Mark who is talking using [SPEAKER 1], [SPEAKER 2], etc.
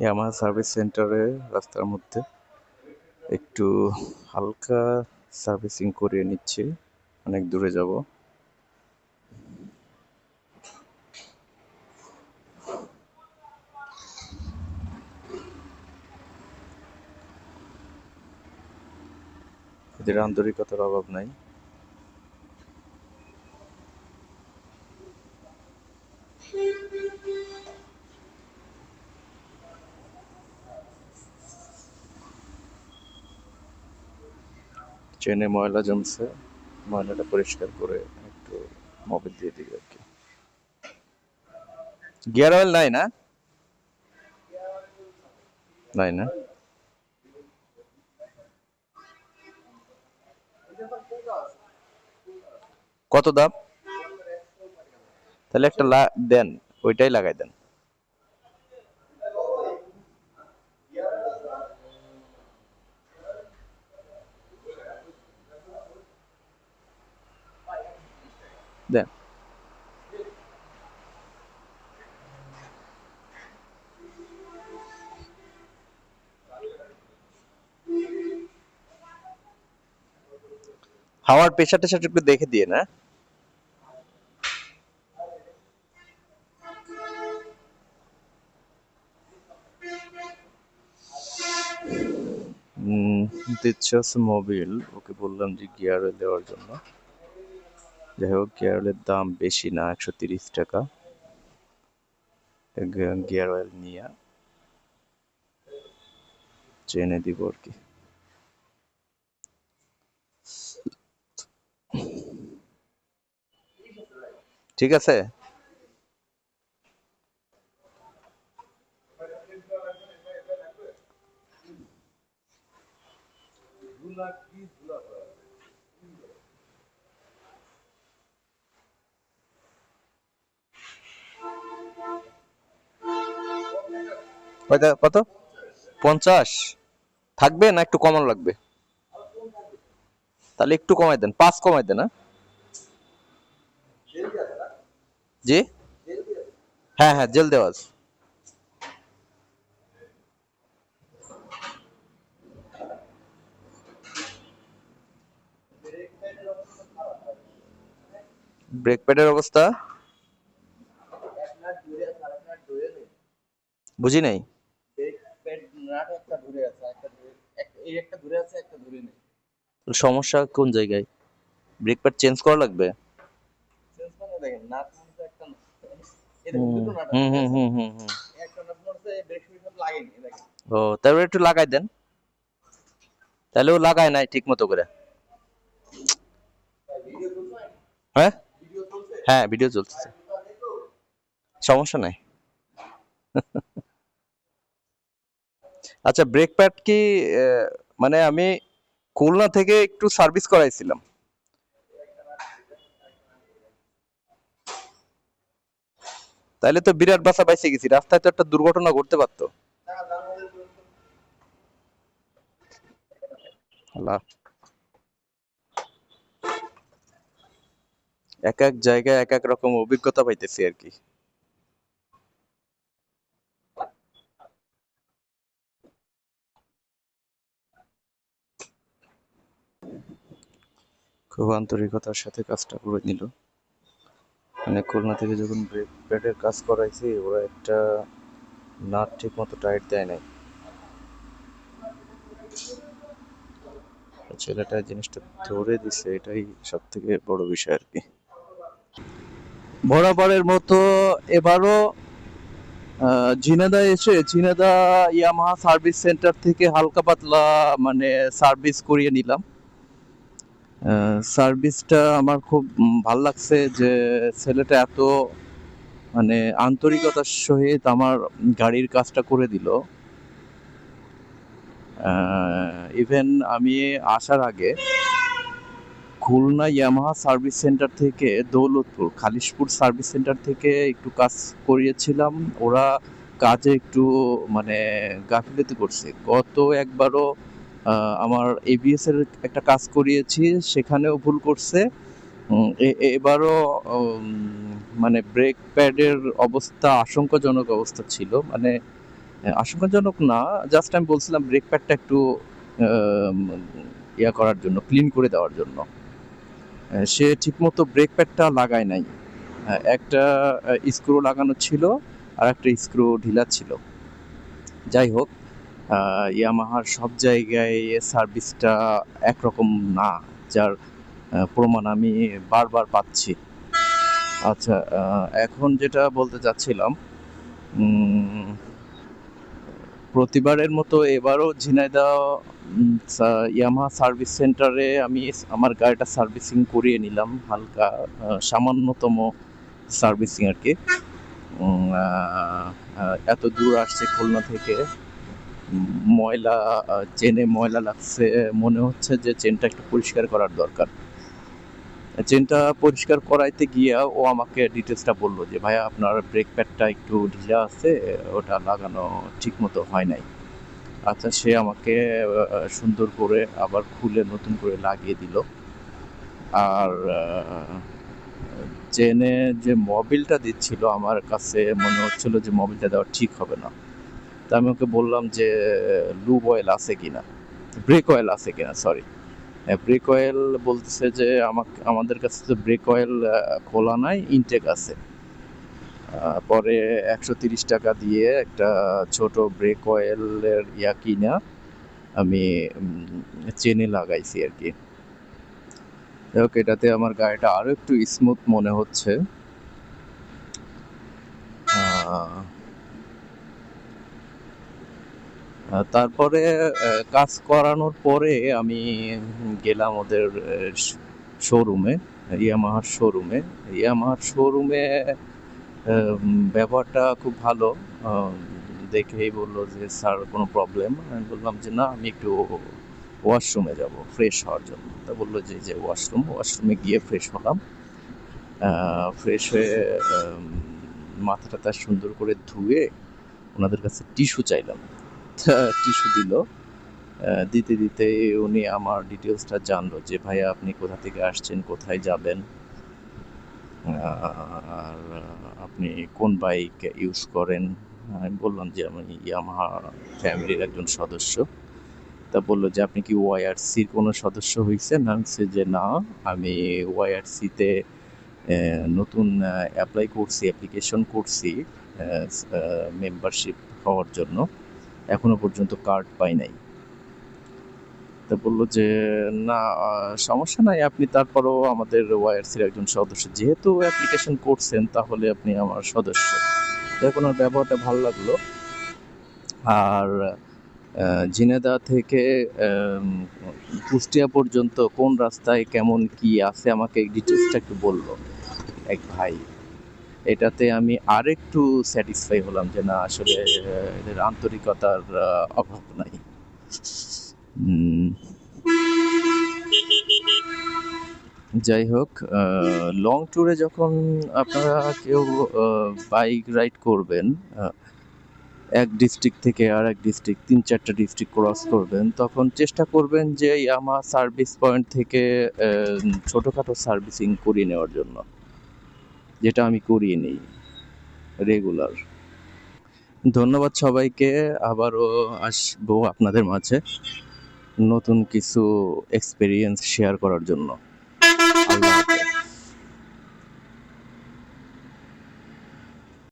[SPEAKER 1] Yamaha service সেন্টারে রাস্তার মধ্যে একটু হালকা সার্ভিসিং করিয়ে নিচ্ছি, অনেক দূরে যাব। এদের আন্তরিকতার অভাব নাই। চেনে ময়লা জমছে, ময়লাটা পরিষ্কার করে একটু মোবিল দিয়ে দিই আর কি। গিয়ার অয়েল নাই না? নাই না? কত দাম? তাহলে একটা দেন, ওইটাই লাগাই দেন। দেন। হাওয়ার প্রেশার টেশার একটু দেখে দিয়ে না। দিচ্ছে হচ্ছে মোবিল, ওকে বললাম যে গিয়ার অয়েল দেওয়ার জন্য। যাই হোক, গিয়ার অয়েলের দাম বেশি না, 130 টাকা। গিয়ার অয়েল নিয়ে চেনে দিব আর কি। ঠিক আছে। কত? 50 থাকবে না একটু কমান লাগবে? তাহলে একটু কমাই দেন, 5 কমাই দেন। জি, হ্যাঁ হ্যাঁ, জেল দেওয়া আছে। ব্রেক প্যাডের অবস্থা বুঝি নাই। সমস্যা কোন জায়গায়? ব্রেক প্যাড চেঞ্জ করা লাগবে? ও, তারপরে একটু লাগাই দেন। তাহলে ও লাগায় নাই ঠিক মতো করে। হ্যাঁ হ্যাঁ, ভিডিও চলতেছে, সমস্যা নাই। আচ্ছা, ব্রেক প্যাড কি মানে আমি খুলনা থেকে একটু সার্ভিস করাইছিলাম। তাইলে তো বিরাট বাসা বাইসে গেছি, রাস্তায় তো একটা দুর্ঘটনা ঘটতে পারতো। আল্লাহ, এক এক জায়গায় এক এক রকম অভিজ্ঞতা পাইতেছি আর কি। খুব আন্তরিকতার সাথে কাজটা করে নিল। মানে খুলনা থেকে যখন ব্রেক প্যাডের কাজ করাইছি, ওরা একটা নাট ঠিক মতো টাইট দেয় নাই। ছেলেটা জিনিসটা ধরে দিছে, এটাই সব থেকে বড় বিষয় আর কি। বরাবরের মতো এবারও ঝিনাদা ইয়ামাহা সার্ভিস সেন্টার থেকে হালকা পাতলা মানে সার্ভিস করিয়ে নিলাম। সার্ভিসটা আমার খুব ভাল লাগছে যে ছেলেটা এত মানে আন্তরিকতার সহিত আমার গাড়ির কাজটা করে দিল। ইভেন আমি আসার আগে খুলনা ইয়ামাহা সার্ভিস সেন্টার থেকে দৌলতপুর খালিশপুর সার্ভিস সেন্টার থেকে একটু কাজ করিয়েছিলাম। ওরা কাজে একটু মানে গাফিলতি করছে। গত একবারও আমার এবিএস এর একটা কাজ করিয়েছি, সেখানেও ভুল করছে। এবারও মানে ব্রেক প্যাডের অবস্থা আশঙ্কাজনক অবস্থা ছিল। মানে আশঙ্কাজনক না, জাস্ট আমি বলছিলাম ব্রেক প্যাডটা একটু ইয়া করার জন্য, ক্লিন করে দেওয়ার জন্য। সে ঠিকমতো ব্রেক প্যাডটা লাগায় নাই। একটা স্ক্রু লাগানো ছিল আর একটা স্ক্রু ঢিলা ছিল। যাই হোক, ইয়ামাহার সব জায়গায় সার্ভিসটা একরকম না, যার প্রমাণ আমি বারবার পাচ্ছি। আচ্ছা, এখন যেটা বলতে চাচ্ছিলাম, প্রতিবারের মতো এবারও ঝিনাইদহ ইয়ামাহা সার্ভিস সেন্টারে আমি আমার গাড়িটা সার্ভিসিং করিয়ে নিলাম, হালকা সামান্যতম সার্ভিসিং আর কি। এত দূর আসছে খুলনা থেকে, ময়লা চেনে ময়লা লাগছে, মনে হচ্ছে যে চেনটা একটু পরিষ্কার করার দরকার। চেনটা পরিষ্কার করাইতে গিয়া ও আমাকে ডিটেলসটা বললো যে ভাইয়া আপনার ব্রেক প্যাডটা একটু ঢিলা আছে, ওটা লাগানো ঠিক মতো হয় নাই। আচ্ছা, সে আমাকে সুন্দর করে আবার খুলে নতুন করে লাগিয়ে দিল। আর চেনে যে মোবিলটা দিচ্ছিল, আমার কাছে মনে হচ্ছিল যে মোবিলটা দেওয়া ঠিক হবে না। তা আমি ওকে বললাম যে লুব অয়েল আছে কিনা, ব্রেক অয়েল আছে কিনা, সরি ব্রেক অয়েল বলতেছে যে আমাদের কাছে তো ব্রেক অয়েল খোলা নাই, ইনটেক আছে। পরে 130 টাকা দিয়ে একটা ছোট ব্রেক অয়েলের ইয়া কিনা আমি চেনে লাগাইছি আর কি। যাই এটাতে আমার গাড়িটা আরো একটু স্মুথ মনে হচ্ছে। তারপরে কাজ করানোর পরে আমি গেলাম ওদের শোরুমে, ইয়ামাহার শোরুমে। ইয়ামাহার শোরুমে ব্যবহারটা খুব ভালো। দেখেই বললো যে স্যার কোনো প্রবলেম? আমি বললাম যে না, আমি একটু ওয়াশরুমে যাব ফ্রেশ হওয়ার জন্য। তা বললো যে ওয়াশরুমে গিয়ে ফ্রেশ হলাম। ফ্রেশ হয়ে মাথা টাথা সুন্দর করে ধুয়ে ওনাদের কাছে টিস্যু চাইলাম, টিস্যু দিল। দিতে দিতে উনি আমার ডিটেলসটা জানলো যে ভাইয়া আপনি কোথা থেকে আসছেন, কোথায় যাবেন, আর আপনি কোন বাইক ইউজ করেন। আমি বললাম যে আমি ইয়ামাহা ফ্যামিলির একজন সদস্য। তা বললো যে আপনি কি ওয়াইআরসির কোনো সদস্য হয়েছেন? আমি বলছি যে না, আমি ওয়াইআরসিতে নতুন অ্যাপ্লিকেশন করছি মেম্বারশিপ হওয়ার জন্য, এখনো পর্যন্ত কার্ড পাই নাই। তা বললো যে না, সমস্যা নাই, আপনি তারপরও আমাদের ওয়াইআরসির একজন সদস্য, যেহেতু অ্যাপ্লিকেশন করছেন তাহলে আপনি আমার সদস্য। দেখুন, ওর ব্যবহারটা ভালো লাগলো। আর ঝিনাইদহ থেকে কুষ্টিয়া পর্যন্ত কোন রাস্তায় কেমন কি আছে আমাকে এই ডিটেলসটা একটু বললো এক ভাই। এটাতে আমি আরেকটু স্যাটিসফাই হলাম যে না, আসলে এদের আন্তরিকতার অভাব নাই। যাই হোক, লং ট্যুরে যখন আপনারা কেউ বাইক রাইড করবেন, এক ডিস্ট্রিক্ট থেকে আর এক ডিস্ট্রিক্ট, 3-4টা ডিস্ট্রিক্ট ক্রস করবেন, তখন চেষ্টা করবেন যে ইয়ামাহা সার্ভিস পয়েন্ট থেকে ছোটোখাটো সার্ভিসিং করিয়ে নেওয়ার জন্য, যেটা আমি করিয়ে নিই রেগুলার। ধন্যবাদ সবাইকে। আবারও আসবো আপনাদের মাঝে নতুন কিছু এক্সপিরিয়েন্স শেয়ার করার জন্য। আল্লাহ হাফেজ।